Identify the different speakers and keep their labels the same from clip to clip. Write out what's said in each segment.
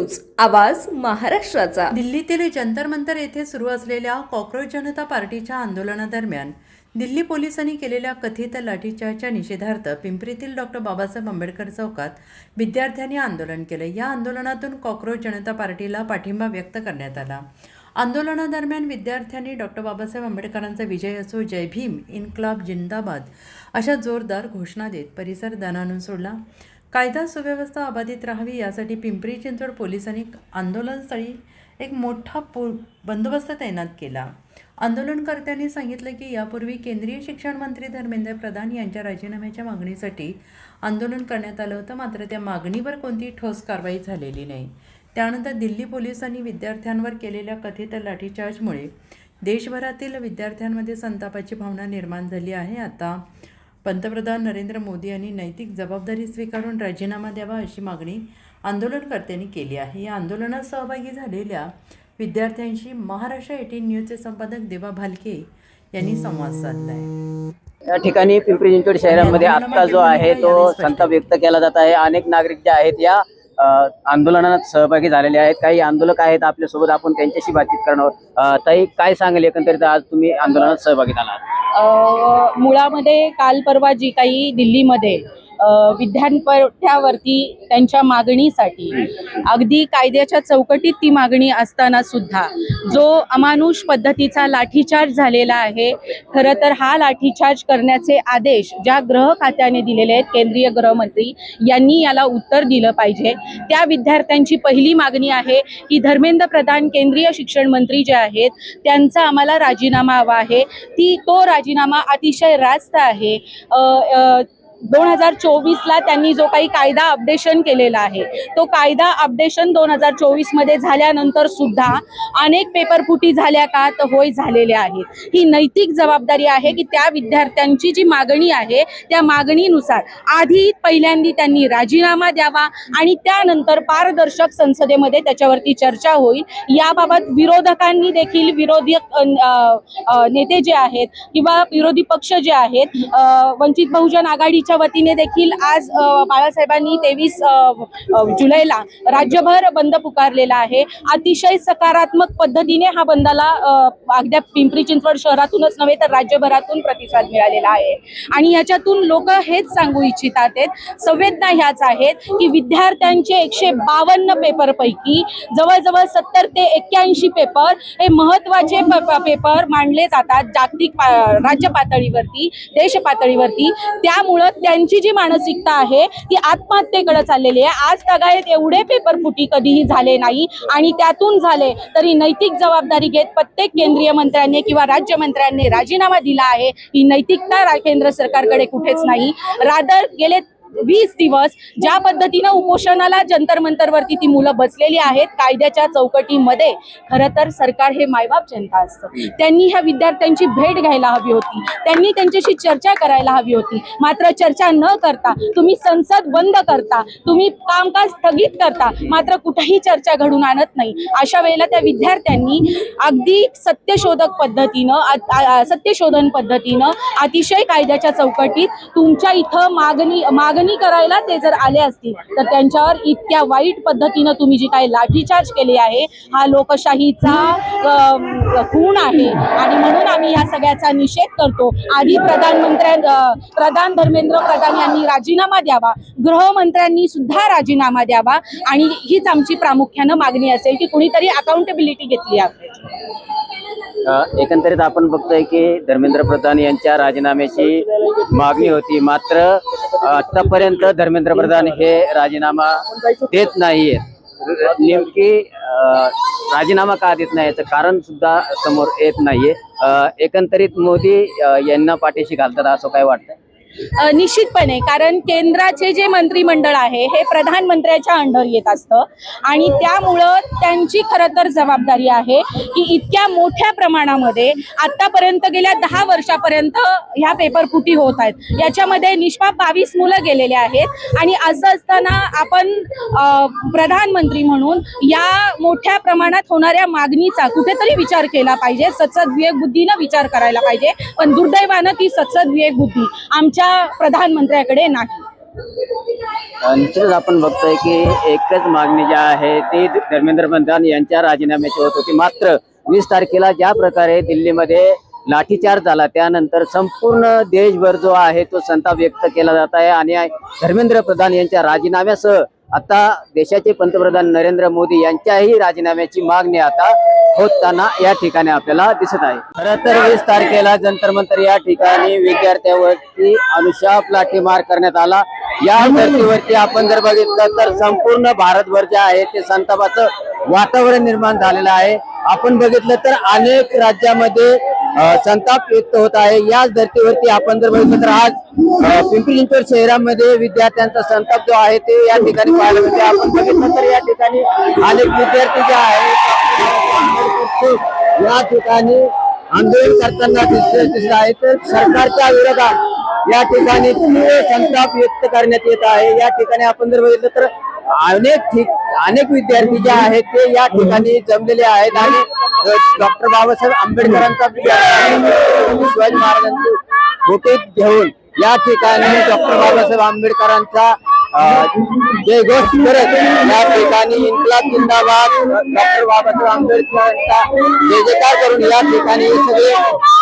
Speaker 1: News, आवाज महाराष्ट्राचा।
Speaker 2: दिल्लीतील जंतर मंतर येथे सुरू असलेल्या कॉक्रोच जनता पार्टीच्या आंदोलनादरम्यान दिल्ली पोलिसांनी केलेल्या कथित लाठीचार्जच्या निषेधार्थ पिंपरीतील डॉक्टर बाबासाहेब आंबेडकर चौकात विद्यार्थ्यांनी आंदोलन केले। या आंदोलनातून कॉक्रोच जनता पार्टीला पाठिंबा व्यक्त करण्यात आला। आंदोलनादरम्यान विद्यार्थ्यांनी डॉक्टर बाबासाहेब आंबेडकरांचा विजय असो, जय भीम, इन्कलाब जिंदाबाद अशा जोरदार घोषणा देत परिसर दणाणून सोडला। कायदा सुव्यवस्था अबाधित राहावी यासाठी पिंपरी चिंचवड पोलिसांनी आंदोलनस्थळी एक मोठा बंदोबस्त तैनात केला। आंदोलनकर्त्यांनी सांगितलं की यापूर्वी केंद्रीय शिक्षण मंत्री धर्मेंद्र प्रधान यांच्या राजीनाम्याच्या मागणीसाठी आंदोलन करण्यात आलं होतं, मात्र त्या मागणीवर कोणतीही ठोस कारवाई झालेली नाही। त्यानंतर दिल्ली पोलिसांनी विद्यार्थ्यांवर केलेल्या कथित लाठीचार्जमुळे देशभरातील विद्यार्थ्यांमध्ये संतापाची भावना निर्माण झाली आहे। आता पंतप्रधान नरेंद्र मोदी यांनी नैतिक जबाबदारी स्वीकारून राजीनामा द्यावा अशी मागणी आंदोलनकर्त्यांनी केली आहे। या आंदोलनात सहभागी झालेल्या विद्यार्थ्यांशी महाराष्ट्र 18 न्यूजचे संपादक देवा भालके यांनी संवाद साधला आहे।
Speaker 3: या ठिकाणी पिंपरी चिंचवड शहरामध्ये आता जो आहे तो संताप व्यक्त केला जात आहे। अनेक नागरिक जे आहेत या आंदोलनात सहभागी झालेले आहेत। काही आंदोलक आहेत आपल्यासोबत, आपण त्यांच्याशी बातचीत करणार। ताई, काय सांगेल एकंदरीत आज तुम्ही आंदोलनात सहभागी झालात?
Speaker 4: मुळामध्ये काल परवा जी काही दिल्लीमध्ये विद्यापीठावरती त्यांच्या मागणीसाठी अगदी कायद्याच्या चौकटीत ती मागणी असताना सुद्धा जो अमानुष पद्धतीचा लाठीचार्ज झालेला आहे, खरं तर हा लाठीचार्ज करण्याचे आदेश ज्या गृह खात्याने दिलेले आहेत, केंद्रीय गृहमंत्री यांनी याला उत्तर दिलं पाहिजे। त्या विद्यार्थ्यांची पहिली मागणी आहे की धर्मेंद्र प्रधान केंद्रीय शिक्षण मंत्री जे आहेत त्यांचा आम्हाला राजीनामा हवा आहे। तो राजीनामा अतिशय रास्त आहे। 2024ला त्यांनी जो काही कायदा अपडेशन केलेला आहे, तो कायदा अपडेशन 2024 मध्ये झाल्यानंतर सुद्धा अनेक पेपरफुटी झाल्या का? तर होय, झालेल्या आहेत। ही नैतिक जबाबदारी आहे की त्या विद्यार्थ्यांची जी मागणी आहे त्या मागणीनुसार आधी पहिल्यांदा त्यांनी राजीनामा द्यावा आणि त्यानंतर पारदर्शक संसदेमध्ये त्याच्यावरती चर्चा होईल। याबाबत विरोधकांनी देखील, विरोधी नेते जे आहेत किंवा विरोधी पक्ष जे आहेत, वंचित बहुजन आघाडीच्या वतीने देखील आज बाळासाहेबांनी 23 जुलैला राज्यभर बंद पुकारलेला आहे। अतिशय सकारात्मक पद्धतीने हा बंदाला अगदी पिंपरी चिंचवड शहरातूनच नव्हे तर राज्यभरातून प्रतिसाद मिळालेला आहे। आणि याच्यातून लोक हेच सांगू इच्छितात आहेत, संवेदना ह्याच आहेत की विद्यार्थ्यांचे 152 पेपर पैकी जवळजवळ 70 ते 81 पेपर हे महत्त्वाचे पेपर मानले जातात जागतिक राज्य पातळीवरती, देश पातळीवरती। त्यामुळं त्यांची जी मानसिकता आहे ती आत्महत्येकडे चाललेली आहे। आज तगायत एवढे पेपर फुटी कधीही झाले नाही आणि त्यातून झाले तरी नैतिक जबाबदारी घेत प्रत्येक केंद्रीय मंत्र्यांनी किंवा राज्यमंत्र्यांनी राजीनामा दिला आहे। ही नैतिकता केंद्र सरकारकडे कुठेच नाही। रादर गेले 20 दिवस ज्या पद्धतीनं उपोषणाला जंतर मंतरवरती ती मुलं बसलेली आहेत कायद्याच्या चौकटीमध्ये, खरं तर सरकार हे मायबाप जनता असतं। त्यांनी ह्या विद्यार्थ्यांची भेट घ्यायला हवी होती, त्यांनी त्यांच्याशी चर्चा करायला हवी होती। मात्र चर्चा न करता तुम्ही संसद बंद करता, तुम्ही कामकाज स्थगित करता, मात्र कुठेही चर्चा घडून आणत नाही। अशा वेळेला त्या विद्यार्थ्यांनी अगदी सत्यशोधन पद्धतीनं अतिशय कायद्याच्या चौकटीत तुमच्या इथं मागणी करायला ते जर आले असतील तर त्यांच्यावर इतक्या वाईट पद्धतीनं तुम्ही जी काही लाठीचार्ज केली आहे, हा लोकशाहीचा खून आहे। आणि म्हणून आम्ही या सगळ्याचा निषेध करतो। आधी प्रधान धर्मेंद्र प्रधान यांनी राजीनामा द्यावा, गृहमंत्र्यांनी सुद्धा राजीनामा द्यावा आणि हीच आमची प्रामुख्यानं मागणी असेल की कुणीतरी अकाउंटेबिलिटी घेतली आहे।
Speaker 3: एकंदरीत आपण बघतोय की धर्मेंद्र प्रधान यांच्या राजीनाम्याची मागणी होती, मात्र आतापर्यंत धर्मेंद्र प्रधान हे राजीनामा देत नाहीये। नेमकी राजीनामा का देत नाही याचं कारण सुद्धा समोर येत नाहीये। एकंदरीत मोदी यांना पाठीशी घालतात असं काय वाटतं?
Speaker 4: निश्चितपणे, कारण केंद्राचे जे मंत्रिमंडळ आहे हे प्रधानमंत्र्याच्या अंडर येत असतं आणि त्यामुळं त्यांची खरं तर जबाबदारी आहे की इतक्या मोठ्या प्रमाणामध्ये आतापर्यंत गेल्या 10 वर्षापर्यंत ह्या पेपरफुटी होत आहेत। याच्यामध्ये निष्पाप 22 मुलं गेलेले आहेत आणि असं असताना आपण प्रधानमंत्री म्हणून या मोठ्या प्रमाणात होणाऱ्या मागणीचा कुठेतरी विचार केला पाहिजे, सत्सद विवेक बुद्धीनं विचार करायला पाहिजे। पण दुर्दैवानं ती सत्सद विवेक बुद्धी आमच्या प्रधानमंत्र्याकडे नाही।
Speaker 3: निश्चितच आपण बघतोय की एकच मागणी जी आहे ती धर्मेंद्र प्रधान यांच्या राजीनाम्याची होत होती. मात्र 20 तारखेला ज्या प्रकारे दिल्लीमध्ये लाठीचार्ज झाला त्यानंतर संपूर्ण देशभर जो आहे तो संताप व्यक्त केला जात आहे आणि धर्मेंद्र प्रधान यांच्या राजीनाम्यासह आता देशाचे पंतप्रधान नरेंद्र मोदी यांच्याही राजीनाम्याची मागणी आता होताना या ठिकाणी आपल्याला दिसत आहे. खरं तर 20 तारखेला जंतर मंतर या ठिकाणी विद्यार्थ्यांवरती अनुशाप लाठीमार करण्यात आला. या धर्तीवरती आपण जर बघितलं तर संपूर्ण भारतभर जे आहे ते संतापाचं वातावरण निर्माण झालेलं आहे. आपण बघितलं तर अनेक राज्यामध्ये संताप व्यक्त होत आहे. याच धर्तीवरती आपण जर बघितलं तर आज पिंपरी चिंचवड शहरामध्ये विद्यार्थ्यांचा संताप जो आहे ते या ठिकाणी पाहायला मिळते. आपण बघितलं तर या ठिकाणी अनेक विद्यार्थी जे आहेत या ठिकाणी आंदोलन करताना दिसत आहेत. तर सरकारच्या विरोधात या ठिकाणी तीव्र संताप व्यक्त करण्यात येत आहे. या ठिकाणी आपण जर बघितलं तर अनेक विद्यार्थी जे आहेत ते या ठिकाणी जमलेले आहेत आणि डॉक्टर बाबासाहेब आंबेडकरांचा शिवाजी महाराजांचे फोटो घेऊन या ठिकाणी डॉक्टर बाबासाहेब आंबेडकरांचा जयघोष करत या ठिकाणी इन्कलाब जिंदाबाद डॉक्टर बाबासाहेब आंबेडकरांचा जय जयकार करून या ठिकाणी सगळे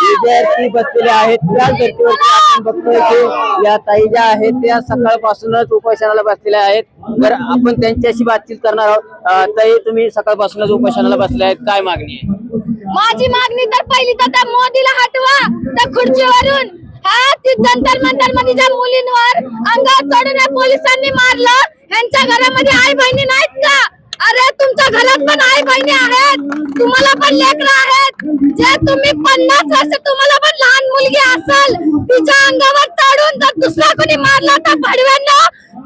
Speaker 3: विद्यार्थी बसलेले आहेत. त्याच धर्तीवरती आपण बघतोय की या ताई ज्या आहेत त्या सकाळपासूनच उपोषणाला बसलेल्या आहेत. तर आपण त्यांच्याशी बातचीत करणार आहोत. ताई, तुम्ही सकाळपासूनच उपोषणाला बसले आहेत, काय मागणी आहे?
Speaker 5: माझी मागणी तर पहिली तर त्या मोदीला हटवा त्या खुर्चीवरून. ती जंतर मंतर मध्ये ज्या मुलींवर अंगावर चढून या पोलिसांनी मारलं, यांच्या घरामध्ये आई बहिणी नाहीत का? अरे तुमच्या घरात पण आई बहिणी आहेत, तुम्हाला पण लेकरं आहेत. जे तुम्ही 50 वर्ष तुम्हाला पण लहान मुलगी असेल तिच्या अंगावर चढून जर दुसरा कोणी मारला तर भडव्यांना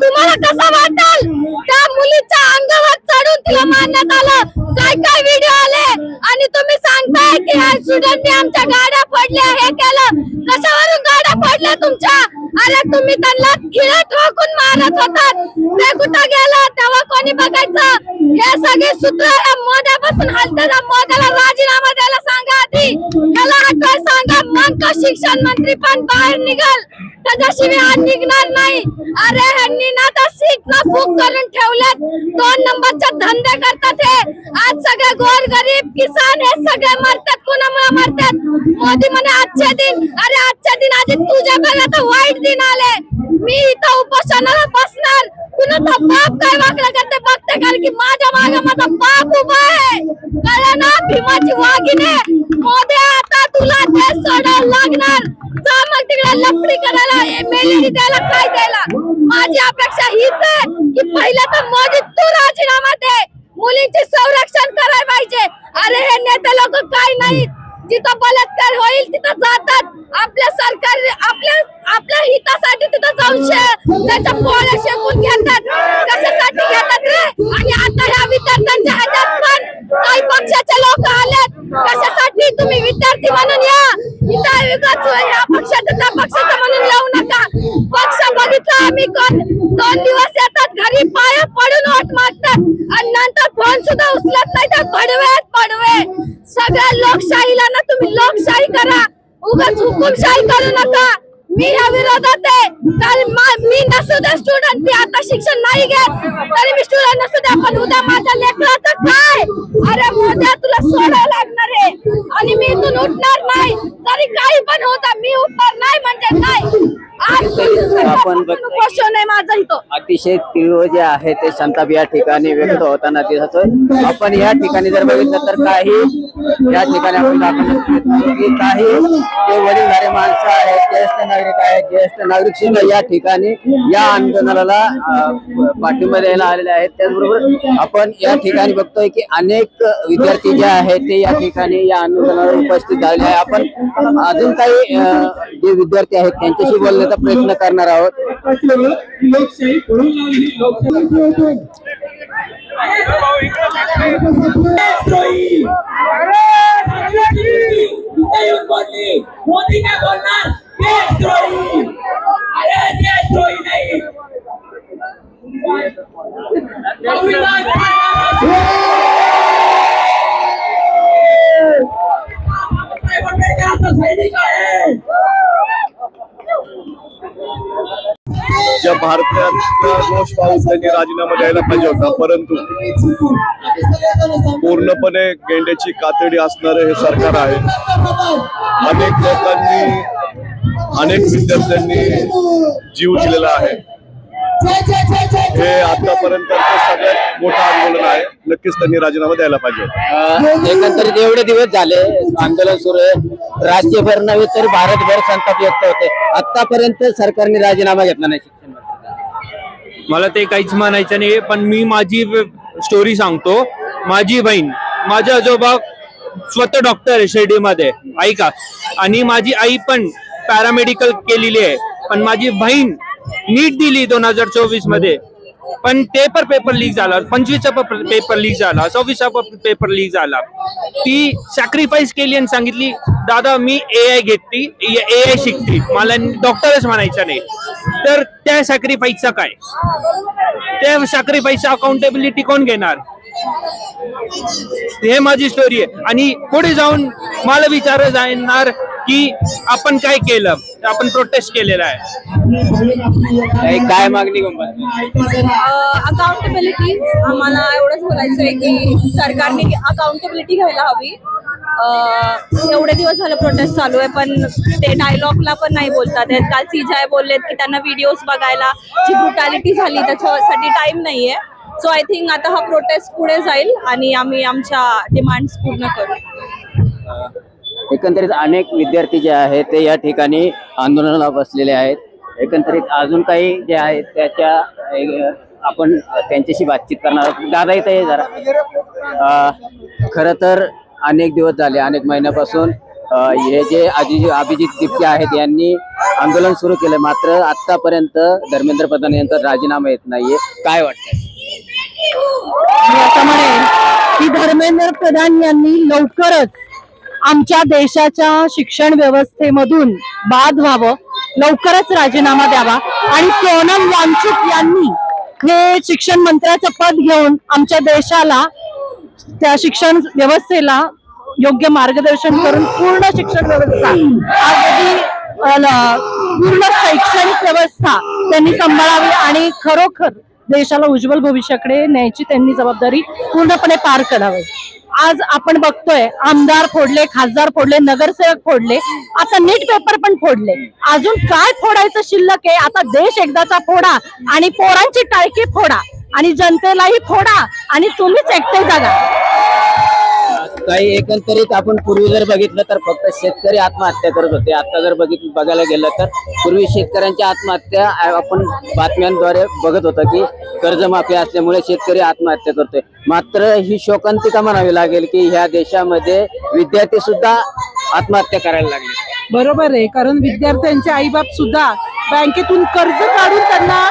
Speaker 5: तुम्हाला कसं वाटेल? त्या मुलीच्या अंगावर चढून तिला मारण्यात आलं. काय काय व्हिडिओ आले आणि तुम्ही सांगताय की स्टुडंटने आमच्या गाड्या फोडल्या, हे केलं. कशावरून गाड्या फोडल्या तुमच्या? अरे तुम्ही त्यांना खिळा ठोकून मारत होतात, ते कुठं गेलं तेव्हा कोणी बघायचं? हे सगळे सूत्र या मोद्यापासून हलतात. मोद्याला राजीनामा द्यायला सांगा आधी, त्याला हटवाय सांगा, मग तो शिक्षण मंत्री पण बाहेर निघाल. त्याच्याशिवाय निघणार नाही. अरे ह्यांनी ना तर सीट ना बुक करून ठेवल्यात, 2 नंबरचे धंदे करतात. हे आज सगळे गोर गरीब किसान हे सगळे मरतात. कुणामुळे मरतात? मोदी म्हणे आजचे दिन. अरे आजचे दिन आधी तुझ्या बघा तर वाईट दिन आले. मी इथं उपोषणाला बसणार. कुणाचा बाप काय वागलं करते बघते, कारण की माझ्या मागे माझा बाप उभा आहे. कळलं ना? भीमाची वाघिने. मोदी आता तुला ते सोडावं लागणार. जा मग तिकडे लपडी करायला, मेलेली द्यायला, काय द्यायला. माझी अपेक्षा हीच आहे की पहिला तर मोदी तू राजीनामा दे. मुलींचे संरक्षण करायला पाहिजे. अरे हे नेते लोक काय नाही, जिथं बलात्कार होईल तिथं जातात. आपल्या सरकार आपल्या हितासाठी तिथं जाऊन त्याच्या पोळ्या शेकून घेतात. कशासाठी घेतात रे? आणि आता ह्या विद्यार्थ्यांच्या ह्याच्यात पण काही पक्षाचे लोक आलेत. कशासाठी? तुम्ही विद्यार्थी म्हणून या इथं या पक्षाचं त्या पक्षाचं म्हणून येऊ नका. पक्ष बघितला आम्ही 2 दिवस येतात घरी, पाया पडून वोट मागतात आणि नंतर फोन सुद्धा उचलत नाही. तर पडवे सगळ्या लोकशाहीला ना तुम्ही लोकशाही करा, उगाच हुकुमशाही करू नका. मी या विरोधात आहे. कारण मी नसू दे स्टुडंट, मी आता शिक्षण नाही घेत तरी मी स्टुडंट नसू दे, पण उद्या माझ्या लेकराचं काय? अरे मोद्या तुला सोडावं लागणार आहे आणि मी इथून उठणार नाही. जरी काही पण होता मी उठणार नाही म्हणजे नाही.
Speaker 3: आपण
Speaker 5: क्वेश्चन आहे माझा इथं.
Speaker 3: अतिशय तीव्र जे आहे ते संताप या ठिकाणी व्यक्त होताना दिसतोय. आपण या ठिकाणी जर बघितलं तर काही या ठिकाणी आपण काही जे वडीलधारे माणसं आहेत, ज्येष्ठ नागरिक आहेत, ज्येष्ठ नागरिक सुद्धा या ठिकाणी या आंदोलनाला पाठिंबा द्यायला आलेले आहेत. त्याचबरोबर आपण या ठिकाणी बघतोय की अनेक विद्यार्थी जे आहेत ते या ठिकाणी या आंदोलनाला उपस्थित झालेले आहे. आपण अजून काही जे विद्यार्थी आहेत त्यांच्याशी बोलण्याचा प्रयत्न करणार आहोत.
Speaker 6: लोकशाही पळून लावली. मोदी काय बोलणार? देशद्रोही. अरे देशद्रोही नाही. सैनिक आहे.
Speaker 7: ज्या भारतातला दोष पाहून त्यांनी राजीनामा द्यायला पाहिजे होता, परंतु पूर्णपणे गेंड्याची कातडी असणारे हे सरकार आहे. अनेक लोकांनी, अनेक विद्यार्थ्यांनी जीव दिलेला आहे. हे आतापर्यंत सगळ्यात मोठं आंदोलन आहे. नक्कीच त्यांनी राजीनामा द्यायला पाहिजे होता.
Speaker 3: एकंदरीत एवढे दिवस झाले आंदोलन सुरू आहे, राज्यभर नव्हे तर भारतभर संताप व्यक्त होते. आतापर्यंत सरकारने राजीनामा घेतला नाही शिक्षण मंत्र्यांचा.
Speaker 8: मला ते काहीच म्हणायचं नाही, पण मी माझी स्टोरी सांगतो. माझी बहीण, माझे आजोबा स्वतः डॉक्टर आहे शिर्डीमध्ये, ऐका, आणि माझी आई पण पॅरामेडिकल केलेली आहे. पण माझी बहीण नीट दिली 2024 मध्ये, पण पेपर लीक झाला, 25चा पेपर लीक झाला, 26चा पेपर लीक झाला. ती सॅक्रिफाईस केली आणि सांगितली, दादा मी AI घेतली, AI शिकते, मला डॉक्टरच म्हणायचं नाही. तर त्या सॅक्रिफाईसचा काय, त्या सॅक्रिफाईसचा अकाउंटेबिलिटी कोण घेणार? हे माझी स्टोरी आहे. आणि पुढे जाऊन मला विचारलं जाणार की आपण काय केलं, आपण प्रोटेस्ट केलेला आहे.
Speaker 3: काय मागणी
Speaker 4: अकाउंटेबिलिटी, आम्हाला एवढंच बोलायचं आहे की सरकारने अकाउंटेबिलिटी घ्यायला हवी. एवढे दिवस झालं प्रोटेस्ट चालू आहे, पण ते डायलॉगला पण नाही बोलतात. काल सीजाय बोललेत की त्यांना व्हिडिओज बघायला जी ब्रुटॅलिटी झाली त्याच्यासाठी टाइम नाहीये. सो आय थिंक आता हा प्रोटेस्ट पुढे जाईल आणि आम्ही आमच्या डिमांड्स पूर्ण करू.
Speaker 3: एकंदरीत अनेक विद्यार्थी जे आहेत ते या ठिकाणी आंदोलनाला बसलेले आहेत. एकंदरीत अजून काही जे आहेत त्याच्या आपण त्यांच्याशी बातचीत करणार आहोत. दादा इथं आहे जरा. खरं तर अनेक दिवस झाले, अनेक महिन्यापासून हे जे अभिजित तिपके आहेत यांनी आंदोलन सुरू केलं, मात्र आतापर्यंत धर्मेंद्र प्रधान यांचा राजीनामा येत नाहीये. काय वाटतंय?
Speaker 4: मी असं म्हणेन की धर्मेंद्र प्रधान यांनी लवकरच आमच्या देशाच्या शिक्षण व्यवस्थेमधून बाद व्हावं, लवकरच राजीनामा द्यावा आणि सोनम वांगचुक यांनी हे शिक्षण मंत्र्याचं पद घेऊन आमच्या देशाला, त्या शिक्षण व्यवस्थेला योग्य मार्गदर्शन करून पूर्ण शिक्षण व्यवस्था, अगदी पूर्ण शैक्षणिक व्यवस्था त्यांनी सांभाळावी आणि खरोखर देशाला उज्ज्वल भविष्याकडे न्यायची त्यांनी जबाबदारी पूर्णपणे पार करावी. आज आपण बघतोय आमदार फोडले, खासदार फोडले, नगरसेवक फोडले, आता नीट पेपर पण फोडले. अजून काय फोडायचं शिल्लक आहे? आता देश एकदाचा फोडा आणि पोरांची टाळकी फोडा आणि जनतेलाही फोडा आणि तुम्हीच एकटे जागा.
Speaker 3: काही एकंदरीत आपण पूर्वी जर बघितलं तर फक्त शेतकरी आत्महत्या करत होते. आता जर बघायला गेलं तर पूर्वी शेतकऱ्यांच्या आत्महत्या आपण बातम्यांद्वारे बघत होतो की कर्जमाफी असल्यामुळे शेतकरी आत्महत्या करतोय. मात्र ही शोकांतिका म्हणावी लागेल की ह्या देशामध्ये विद्यार्थी सुद्धा आत्महत्या करायला लागले.
Speaker 9: बरोबर आहे, कारण विद्यार्थ्यांचे आईबाप सुद्धा बँकेतून कर्ज काढून त्यांना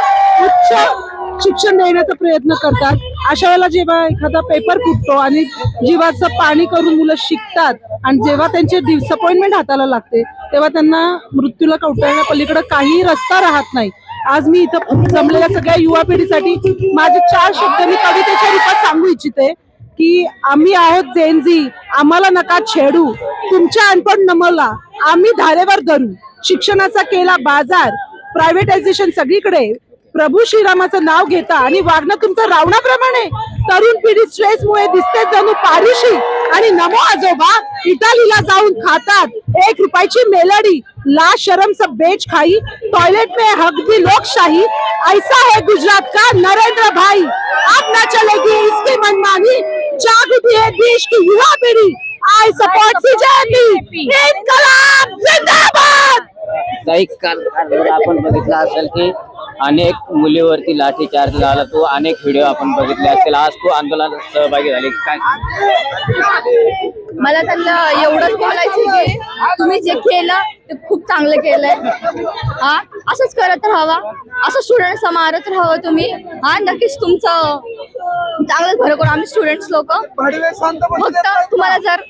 Speaker 9: उच्च शिक्षण देण्याचा प्रयत्न करतात. अशा वेळेला जेव्हा एखादा पेपर फुटतो आणि जीवाचं पाणी करून मुलं शिकतात आणि जेव्हा त्यांची डिसअपॉइंटमेंट हाताला लागते तेव्हा त्यांना मृत्यूला कवटाळण्या पलीकडे काही रस्ता राहत नाही. आज मी इथं जमलेल्या सगळ्या युवा पिढीसाठी माझे 4 शब्द मी कवितेच्या रूपात सांगू इच्छिते की आम्ही आहोत जेनझी, आम्हाला नका छेडू, तुमच्या अनपढ नमला आम्ही धारेवर धरू. शिक्षणाचा केला बाजार, प्रायव्हेटायझेशन सगळीकडे, प्रभू श्रीरामाचं नाव घेता आणि वागणं तुमचं रावणाप्रमाणे. तरुण पिढी स्ट्रेसमुळे दिसते जणू पारिशी आणि नमो आजोबा इटालीला जाऊन खातात 1 रुपयाची मेलडी. ला शर्म सब बेच खाई, टॉयलेट में हक दी लोकशाही. ऐसा है गुजरात का नरेंद्र भाई, अब ना चलेगी इसकी मनमानी. जाग उठी है देश की युवा पीढ़ी, आई सपोर्ट सीजेपी, इनकलाब जिंदाबाद.
Speaker 3: काही काल आपण बघितलं असेल की अनेक मुलीवरती लाठीचार्ज झाला, तो अनेक व्हिडिओ आपण बघितले असतील. आज तो आंदोलनात सहभागी झाले. काय
Speaker 5: मला त्यांना एवढंच बोलायचं की तुम्ही जे केलं ते खूप चांगलं केलंय. हा, असंच करत राहावा, असं स्टुडंट समारत राहावं तुम्ही. हा, नक्कीच तुमचं चांगलंच भर करू आम्ही स्टुडंट्स लोक. फक्त तुम्हाला जर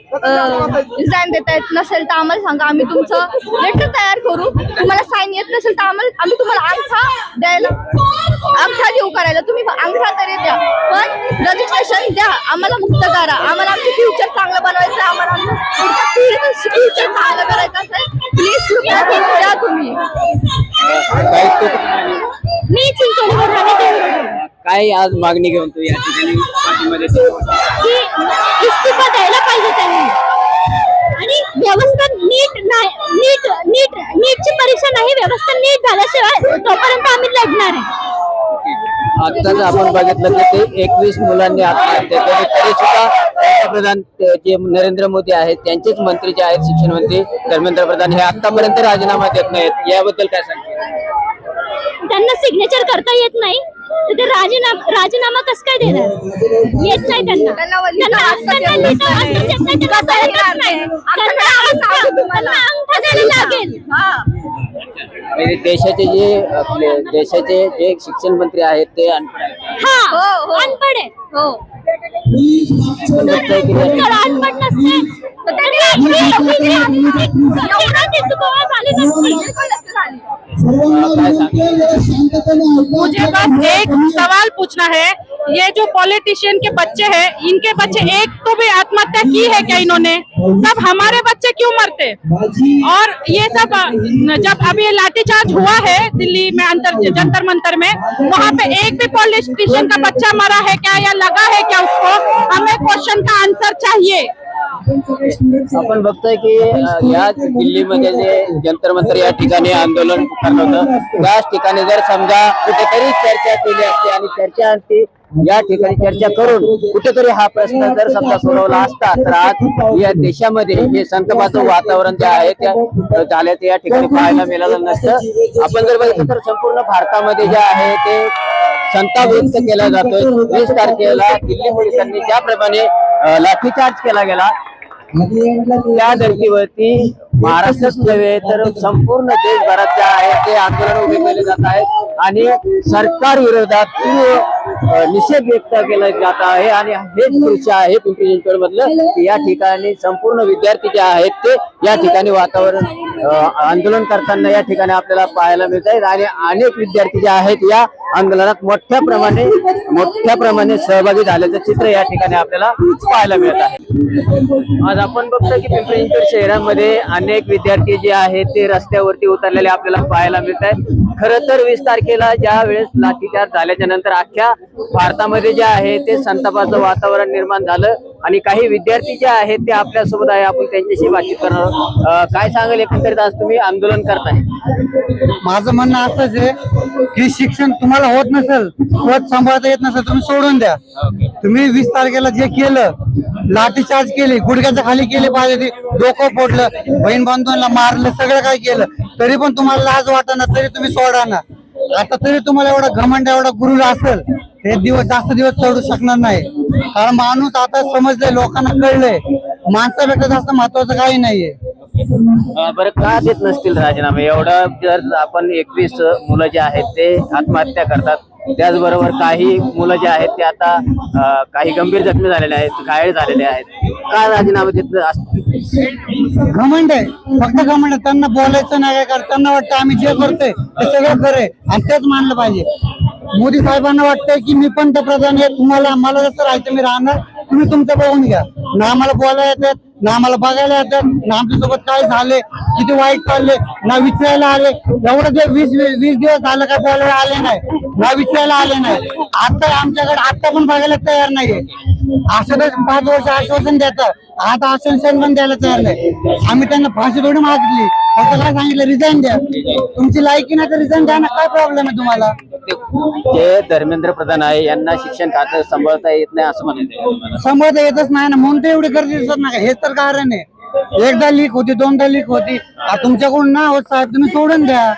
Speaker 5: रिझाईन देता येत नसेल तर आम्हाला सांगा, आम्ही तुमचं लेटर तयार करू. तुम्हाला साईन येत नसेल तर आम्ही तुम्हाला अंगठा द्यायला, अंगठा देऊ करायला. तुम्ही अंगठा तरी द्या, पण रजिस्ट्रेशन द्या. आम्हाला मुक्त करा. आम्हाला आमचं फ्युचर चांगलं बनवायचं, आम्हाला आमचं फ्युचर चांगलं करायचं असेल प्लीज कृपया द्या तुम्ही. मी
Speaker 3: काय आज मागणी घेऊन तू या ठिकाणी पाठीमध्ये
Speaker 5: की इस्तिफा द्यायला पाहिजे त्यांनी आणि व्यवस्था नीटची परीक्षा नाही, व्यवस्था नीट झाल्याशिवाय तोपर्यंत आम्ही लढणार आहे.
Speaker 3: आताच आपण बघितलं की ते 21 मुलांनी आत्महत्या केली तरी सुद्धा पंतप्रधान जे नरेंद्र मोदी आहेत त्यांचेच मंत्री जे आहेत शिक्षण मंत्री धर्मेंद्र प्रधान हे आतापर्यंत राजीनामा देत नाहीत. याबद्दल काय सांगते?
Speaker 5: त्यांना सिग्नेचर करता येत नाही तर ते राजीनामा कसं काय देणार? येत नाही त्यांना अंगठा द्यायला लागेल.
Speaker 3: म्हणजे देशाचे जे शिक्षण मंत्री आहेत ते अनपढ आहेत.
Speaker 5: हा अनपढ आहे. हो अनपढ नसते तर
Speaker 9: मुझे बस एक सवाल पूछना है, ये जो पॉलिटिशियन के बच्चे हैं, इनके बच्चे एक तो भी आत्महत्या की है क्या इन्होंने? सब हमारे बच्चे क्यों मरते? और ये सब जब अभी लाठीचार्ज हुआ है दिल्ली में जंतर मंतर में, वहाँ पे एक भी पॉलिटिशियन का बच्चा मरा है क्या या लगा है क्या उसको? हमें क्वेश्चन का आंसर चाहिए.
Speaker 3: आपण बघतोय की या दिल्लीमध्ये जे जंतर मंतर या ठिकाणी आंदोलन पुकारलं होतं त्याच ठिकाणी जर समजा कुठेतरी चर्चा केली असते आणि चर्चा या ठिकाणी चर्चा करून कुठेतरी हा प्रश्न जर समजा सोडवला असता तर आज या देशामध्ये हे संतापाचं वातावरण जे आहे ते झाल्याचं या ठिकाणी पाहायला मिळालं नसतं. आपण जर बघितलं तर संपूर्ण भारतामध्ये जे आहे ते संताप व्यक्त केला जातोय. 20 तारखेला दिल्ली पोलिसांनी ज्याप्रमाणे लाठीचार्ज केला गेला त्या धर्तीवरती महाराष्ट्रच नव्हे तर संपूर्ण देशभरात जे आहे ते आंदोलन उभे केले जात आहेत आणि सरकार विरोधात निषेध व्यक्त केला जात आहे. आणि हेच दृश्य आहे पिंपरी चिंचवड मधलं या ठिकाणी संपूर्ण विद्यार्थी जे आहेत ते या ठिकाणी वातावरण आंदोलन करताना या ठिकाणी आपल्याला पाहायला मिळत आहेत आणि अनेक विद्यार्थी जे आहेत या आंदोलनात मोठ्या प्रमाणे सहभागी झाल्याचं चित्र या ठिकाणी आपल्याला पाहायला मिळत आहे. आज आपण बघतो की पिंपरी चिंचवड शहरामध्ये अनेक विद्यार्थी जे आहेत ते रस्त्यावरती उतरलेले आपल्याला पाहायला मिळत आहेत. खरं तर 20 तारखेला ज्या वेळेस लाठीचार्ज झाल्याच्या नंतर अख्ख्या भारतामध्ये जे आहे ते संतापाचं वातावरण निर्माण झालं आणि काही विद्यार्थी जे आहेत ते आपल्यासोबत आहे. आपण त्यांच्याशी बातचीत करणार आहोत. काय सांगाल एकंदरीत आज तुम्ही आंदोलन करताय?
Speaker 10: माझं म्हणणं असंच आहे की शिक्षण तुम्हाला होत नसेल, पद सांभाळता येत नसेल, तुम्ही सोडून द्या. तुम्ही 20 तारखेला जे केलं, लाठीचार्ज केली, गुडघ्याच्या खाली केले पाहिजे, डोकं फोडलं, बहीण बांधवांना मारलं, सगळं काय केलं तरी पण तुम्हाला लाज वाटना, तरी तुम्ही सोडा ना. आता तरी तुम्हाला एवढा घमंड एवढा गुरुर असेल हे जास्त दिवस चढू शकणार नाही. कारण माणूस आता समजलंय, लोकांना कळलंय माणसापेक्षा जास्त महत्वाचं काही नाहीये.
Speaker 3: बरं का देत नसतील राजीनामे? एवढं जर आपण 21 मुलं जे आहेत ते आत्महत्या करतात, त्याचबरोबर काही मुलं जे आहेत ते आता काही गंभीर जखमी झालेले आहेत, घायल झालेले आहेत, का राजीनामे देत असतील?
Speaker 10: घमंड आहे, फक्त घमंड. त्यांना बोलायचं नाही काय करत, त्यांना वाटतं आम्ही जे करतोय ते सगळं खरंय आणि तेच मानलं पाहिजे. मोदी साहेबांना वाटतंय की मी पंतप्रधान आहे, तुम्हाला मला जसं राहायचं मी राहणार, तुम्ही तुमचं बघून घ्या. ना आम्हाला बोलायला येतात, ना आम्हाला बघायला येतात, ना आमच्यासोबत काय झाले, किती वाईट चालले, ना विचारायला आले. एवढं जे 20 दिवस झालं काय बोलायला आले नाही, ना विचारायला आले नाही. आता आमच्याकडे आता पण बघायला तयार नाहीये. असं तर 5 वर्ष आश्वासन देतात, आता आश्वासन पण द्यायला तयार नाही. आम्ही त्यांना फाशी थोडी मागितली, फक्त काय सांगितलं रिझाईन द्या. तुमची लायकी नाही तर रिझाईन द्या ना, काय प्रॉब्लेम आहे तुम्हाला?
Speaker 3: जे धर्मेंद्र प्रधान आहे यांना शिक्षण खातं सांभाळता येत नाही असं म्हणायचं?
Speaker 10: सांभाळता येतच नाही ना, म्हणून तर एवढी गर्दी दिसत नाही. हेच तर कारण आहे. एकदा लीक होती, 2दा लीक होती. तुमच्याकडून ना होत साहेब, तुम्ही सोडून द्या,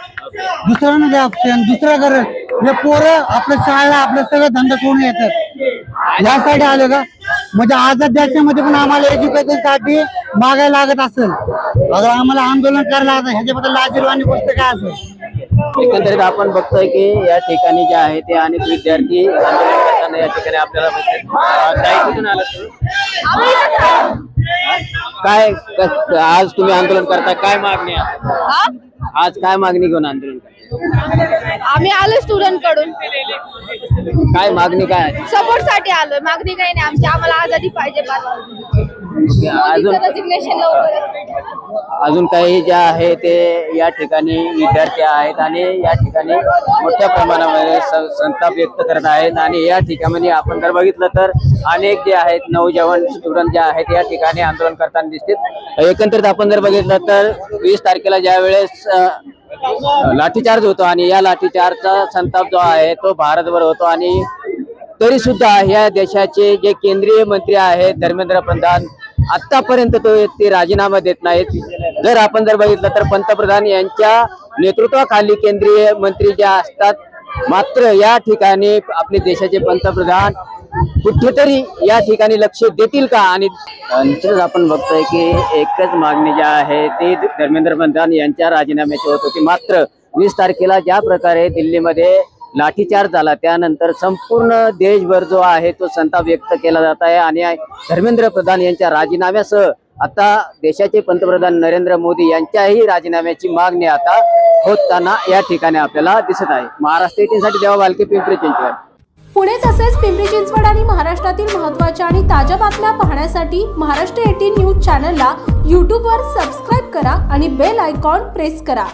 Speaker 10: दुसऱ्यांना द्या ऑप्शन, दुसरं करेल. हे पोरं आपल्या शाळा आपलं सगळं धंदा सोडून येतात. यासाठी आले का? म्हणजे आझाद देशामध्ये पण आम्हाला एज्युकेशन साठी मागायला लागत असेल, अगर आम्हाला आंदोलन करायला लागतं, ह्याच्याबद्दल लाजीरवाणी गोष्ट काय असेल?
Speaker 3: एकंदरीत आपण बघतोय की या ठिकाणी जे आहे ते अनेक विद्यार्थी आंदोलन करताना या ठिकाणी आपल्याला कुठून आलं? काय आज तुम्ही आंदोलन करताय, काय मागणी आहे? आज काय मागणी घेऊन आंदोलन करताय?
Speaker 5: आम्ही आलो स्टुडंट कडून
Speaker 3: काय मागणी काय आहे?
Speaker 5: सपोर्ट साठी आलोय. मागणी काही नाही आमची, आम्हाला आझादी पाहिजे.
Speaker 3: अजून
Speaker 5: रेजिग्नेशन लवकर.
Speaker 3: अजून काही जे आहे ते या ठिकाणी विद्यार्थी आहेत आणि या ठिकाणी मोठ्या प्रमाणामध्ये संताप व्यक्त करत आहेत. आणि या ठिकाणी आपण जर बघितलं तर अनेक जे आहेत नवजवान स्टुडंट जे आहेत या ठिकाणी आंदोलन करताना दिसतील. एकंदरीत आपण जर बघितलं तर 20 तारखेला ज्या वेळेस लाठीचार्ज होतो आणि या लाठीचार्जचा संताप जो आहे तो भारतभर होतो. आणि तरी सुद्धा या देशाचे जे केंद्रीय मंत्री आहेत धर्मेंद्र प्रधान आतापर्यंत ते राजीनामा देत नाहीत. जर आपण जर बघितलं तर पंतप्रधान यांच्या नेतृत्वाखाली केंद्रीय मंत्री जे असतात, मात्र या ठिकाणी आपले देशाचे पंतप्रधान कुठेतरी या ठिकाणी लक्ष देतील का? आणि निश्चितच आपण बघतोय की एकच मागणी जी आहे ती धर्मेंद्र प्रधान यांच्या राजीनाम्याची होत होती. मात्र 20 तारखेला ज्या प्रकारे दिल्लीमध्ये लाठीचार्ज झाला त्यानंतर संपूर्ण देशभर जो आहे तो संताप व्यक्त केला जात आहे. आणि धर्मेंद्र प्रधान यांच्या राजीनाम्यासह आता देशाचे पंतप्रधान नरेंद्र मोदी यांच्याही राजीनाम्याची मागणी आता होताना या ठिकाणी आपल्याला दिसत आहे. महाराष्ट्र 18 साठी देवा बालके, पिंपरी चिंचवड.
Speaker 11: पुणे तसेच पिंपरी चिंचवड आणि महाराष्ट्रातील महत्त्वाच्या आणि ताज्या बातम्या पाहण्यासाठी महाराष्ट्र 18 न्यूज चॅनलला यूट्यूबवर सबस्क्राईब करा आणि बेल आयकॉन प्रेस करा.